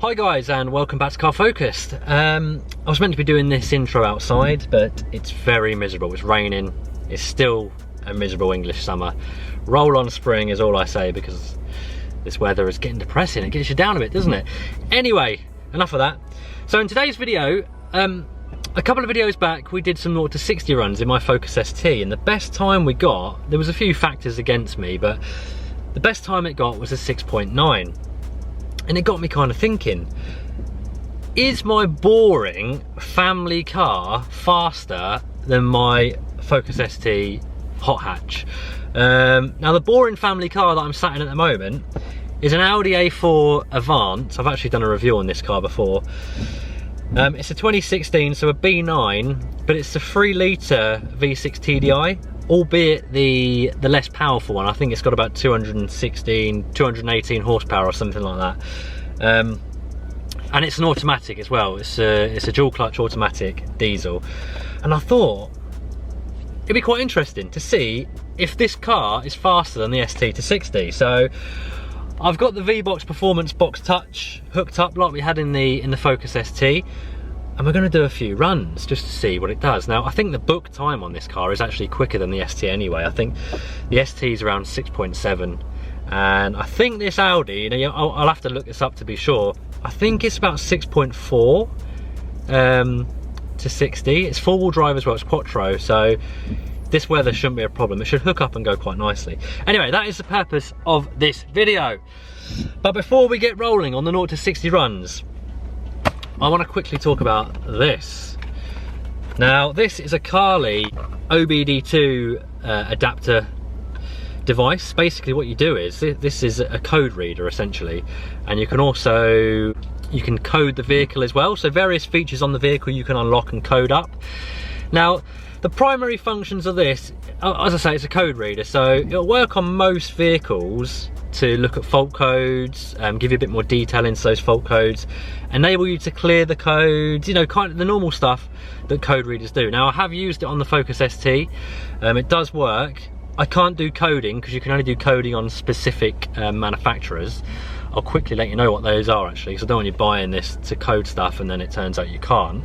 Hi guys, and welcome back to Car Focused. I was meant to be doing this intro outside, but it's very miserable. It's raining. It's still a miserable English summer. Roll on spring is all I say, because this weather is getting depressing. It gets you down a bit, doesn't it? Anyway, enough of that. So in today's video, a couple of videos back, we did some 0 to 60 runs in my Focus ST, and the best time we got, there was a few factors against me, but the best time it got was a 6.9. And it got me kind of thinking, is my boring family car faster than my Focus ST hot hatch? Now the boring family car that I'm sat in at the moment is an Audi A4 Avant. I've actually done a review on this car before. It's a 2016, so a B9, but it's a 3-litre V6 TDI, albeit the less powerful one. I think it's got about 218 horsepower or something like that. And it's an automatic as well. It's a dual clutch automatic diesel. And I thought it'd be quite interesting to see if this car is faster than the ST to 60. So I've got the V-Box Performance Box Touch hooked up like we had in the Focus ST. And we're going to do a few runs just to see what it does. Now, I think the book time on this car is actually quicker than the ST anyway. I think the ST is around 6.7. And I think this Audi, you know, I'll have to look this up to be sure. I think it's about 6.4 to 60. It's 4-wheel drive as well, it's Quattro. So this weather shouldn't be a problem. It should hook up and go quite nicely. Anyway, that is the purpose of this video. But before we get rolling on the 0 to 60 runs, I want to quickly talk about this. Now, this is a Carly OBD2 adapter device. Basically what you do is, this is a code reader essentially, and you can also, you can code the vehicle as well. So various features on the vehicle you can unlock and code up. Now, the primary functions of this, as I say, it's a code reader, so it'll work on most vehicles to look at fault codes, give you a bit more detail into those fault codes, enable you to clear the codes, you know, kind of the normal stuff that code readers do. Now, I have used it on the Focus ST. It does work. I can't do coding because you can only do coding on specific manufacturers. I'll quickly let you know what those are actually, because I don't want you buying this to code stuff and then it turns out you can't.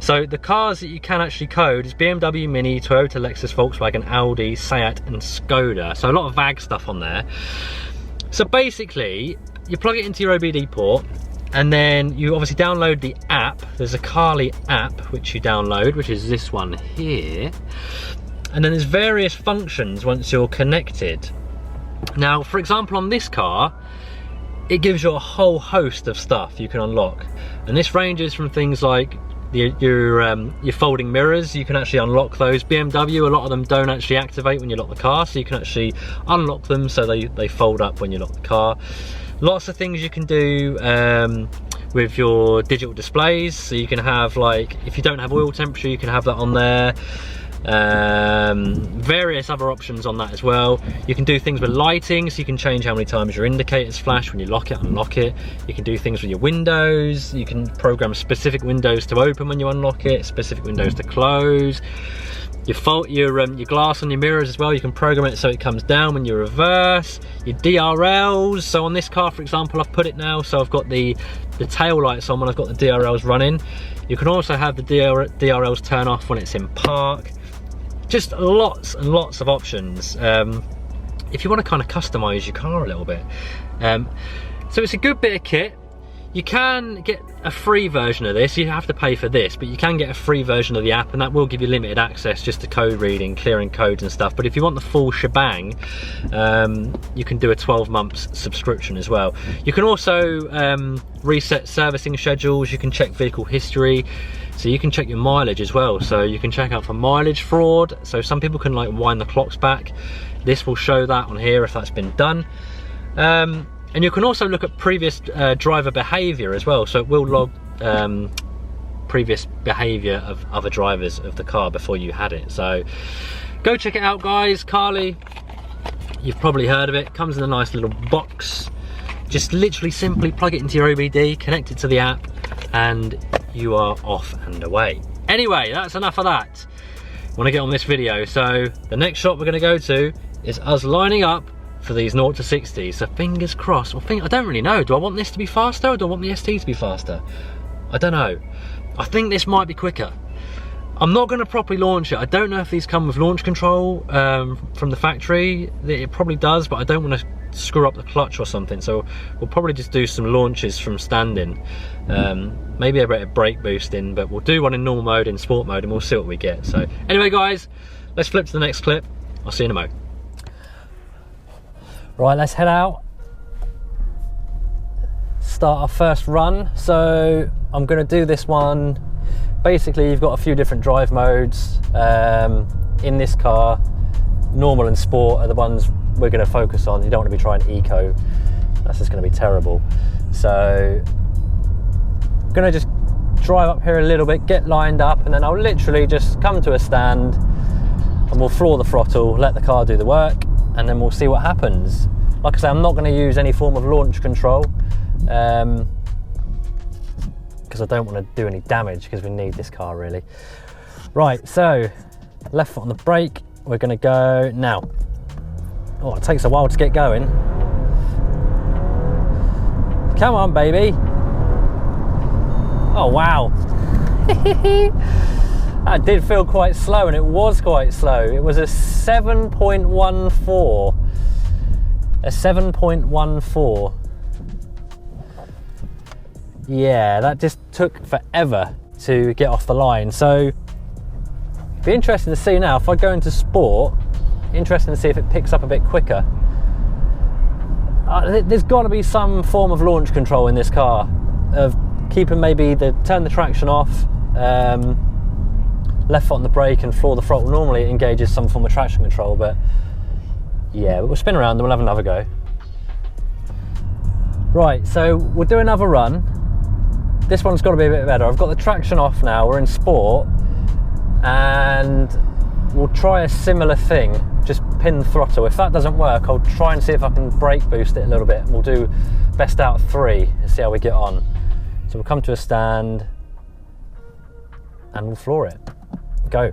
So the cars that you can actually code is BMW, Mini, Toyota, Lexus, Volkswagen, Audi, Seat and Skoda. So a lot of VAG stuff on there. So basically, you plug it into your OBD port, and then you obviously download the app. There's a Carly app which you download, which is this one here. And then there's various functions once you're connected. Now, for example, on this car, it gives you a whole host of stuff you can unlock. And this ranges from things like your folding mirrors. You can actually unlock those. BMW, a lot of them don't actually activate when you lock the car, so you can actually unlock them so they fold up when you lock the car. Lots of things you can do with your digital displays. So you can have, like, if you don't have oil temperature, you can have that on there. Various other options on that as well. You can do things with lighting, so you can change how many times your indicators flash when you lock it, unlock it. You can do things with your windows. You can program specific windows to open when you unlock it, specific windows to close. Your glass on your mirrors as well, you can program it so it comes down when you reverse. Your DRLs, so on this car for example, I've put it now, so I've got the tail lights on when I've got the DRLs running. You can also have the DRLs turn off when it's in park. Just lots and lots of options if you want to kind of customize your car a little bit. So it's a good bit of kit. You can get a free version of this. You have to pay for this, but you can get a free version of the app, and that will give you limited access just to code reading, clearing codes and stuff. But if you want the full shebang, you can do a 12-month subscription as well. You can also reset servicing schedules. You can check vehicle history, so you can check your mileage as well. So you can check out for mileage fraud. So some people can like wind the clocks back. This will show that on here if that's been done. And you can also look at previous driver behaviour as well, so it will log previous behaviour of other drivers of the car before you had it. So go check it out guys. Carly, you've probably heard of it, comes in a nice little box. Just literally simply plug it into your OBD, connect it to the app, and you are off and away. Anyway, that's enough of that. I want to get on this video, so the next shot we're going to go to is us lining up for these 0 to 60, so fingers crossed. Well, I don't really know. Do I want this to be faster, or do I want the ST to be faster? I don't know. I think this might be quicker. I'm not going to properly launch it. I don't know if these come with launch control from the factory. It probably does, but I don't want to screw up the clutch or something, so we'll probably just do some launches from standing. Maybe a bit of brake boosting, but we'll do one in normal mode, in sport mode, and we'll see what we get. So anyway guys, let's flip to the next clip. I'll see you in a mo. Right, let's head out, start our first run. So I'm going to do this one. Basically, you've got a few different drive modes in this car. Normal and sport are the ones we're going to focus on. You don't want to be trying eco, that's just going to be terrible. So I'm going to just drive up here a little bit, get lined up, and then I'll literally just come to a stand and we'll floor the throttle, let the car do the work, and then we'll see what happens. Like I say, I'm not going to use any form of launch control because I don't want to do any damage, because we need this car really. Right, so left foot on the brake, we're going to go now. Oh, it takes a while to get going. Come on, baby. Oh, wow. That did feel quite slow, and it was quite slow. It was a 7.14. A 7.14. Yeah, that just took forever to get off the line. So, it'd be interesting to see now, if I go into sport, interesting to see if it picks up a bit quicker. There's got to be some form of launch control in this car, of keeping maybe turn the traction off, left foot on the brake and floor the throttle. Normally it engages some form of traction control, but yeah, we'll spin around and we'll have another go. Right, so we'll do another run. This one's got to be a bit better. I've got the traction off now, we're in sport, and we'll try a similar thing, just pin the throttle. If that doesn't work, I'll try and see if I can brake boost it a little bit. We'll do best out of 3 and see how we get on. So we'll come to a stand and we'll floor it. Go.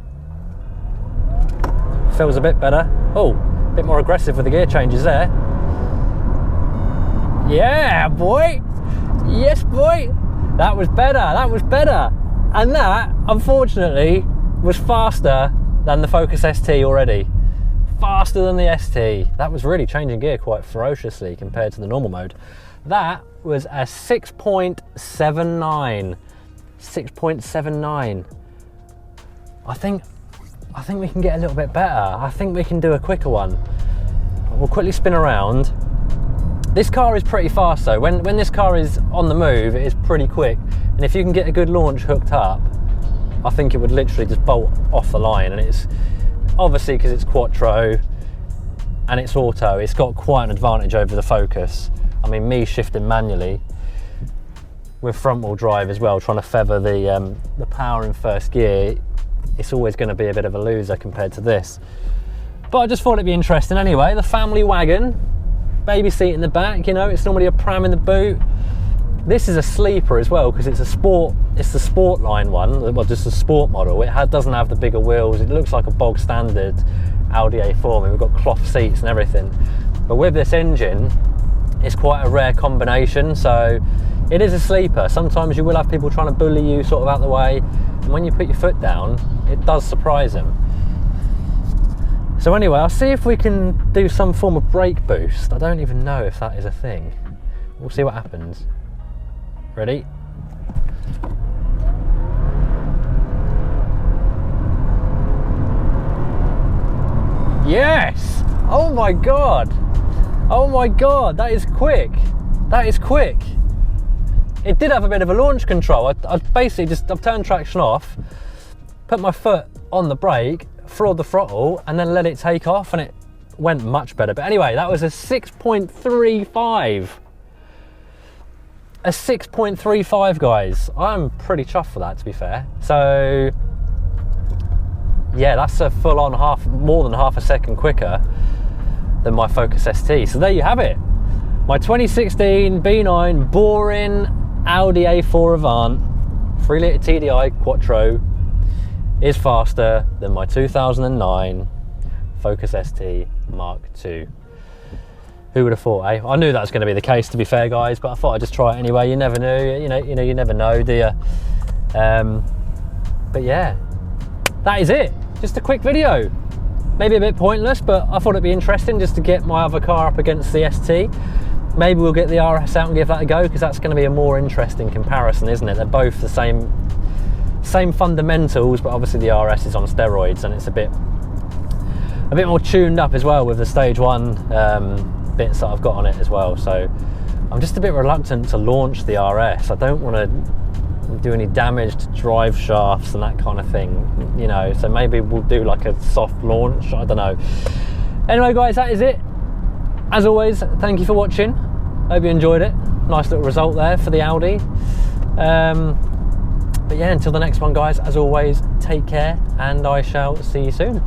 Feels a bit better. Oh, a bit more aggressive with the gear changes there. Yeah, boy. Yes, boy. That was better. That was better. And that, unfortunately, was faster than the Focus ST already. Faster than the ST. That was really changing gear quite ferociously compared to the normal mode. That was a 6.79. 6.79. I think we can get a little bit better. I think we can do a quicker one. We'll quickly spin around. This car is pretty fast though. When this car is on the move, it is pretty quick. And if you can get a good launch hooked up, I think it would literally just bolt off the line. And it's obviously, because it's Quattro and it's auto, it's got quite an advantage over the Focus. I mean, me shifting manually with front wheel drive as well, trying to feather the power in first gear, it's always going to be a bit of a loser compared to this. But I just thought it'd be interesting anyway. The family wagon, baby seat in the back, you know, it's normally a pram in the boot. This is a sleeper as well, because it's a sport, it's the sport line one, well, just a sport model. It doesn't have the bigger wheels. It looks like a bog standard Audi A4. I mean, we've got cloth seats and everything. But with this engine, it's quite a rare combination, so it is a sleeper. Sometimes you will have people trying to bully you sort of out the way, and when you put your foot down, it does surprise them. So anyway, I'll see if we can do some form of brake boost. I don't even know if that is a thing. We'll see what happens. Ready? Yes! Oh my god! Oh my god, that is quick. That is quick. It did have a bit of a launch control. I basically I've turned traction off, put my foot on the brake, floored the throttle, and then let it take off, and it went much better. But anyway, that was a 6.35. A 6.35, guys. I'm pretty chuffed for that, to be fair. So yeah, that's a full-on more than half a second quicker than my Focus ST. So there you have it. My 2016 B9 boring Audi A4 Avant 3.0 TDI Quattro is faster than my 2009 Focus ST Mark II. Who would have thought, eh? I knew that was going to be the case, to be fair, guys, but I thought I'd just try it anyway. You never knew, you never know, do you? But yeah, that is it. Just a quick video. Maybe a bit pointless, but I thought it'd be interesting just to get my other car up against the ST. Maybe we'll get the RS out and give that a go, because that's going to be a more interesting comparison, isn't it? They're both the same fundamentals, but obviously the RS is on steroids, and it's a bit more tuned up as well with the stage 1 bits that I've got on it as well. So I'm just a bit reluctant to launch the RS. I don't want to do any damage to drive shafts and that kind of thing, you know, so maybe we'll do like a soft launch, I don't know. Anyway guys, that is it. As always, thank you for watching. Hope you enjoyed it. Nice little result there for the Audi. But yeah, until the next one guys, as always, take care, and I shall see you soon.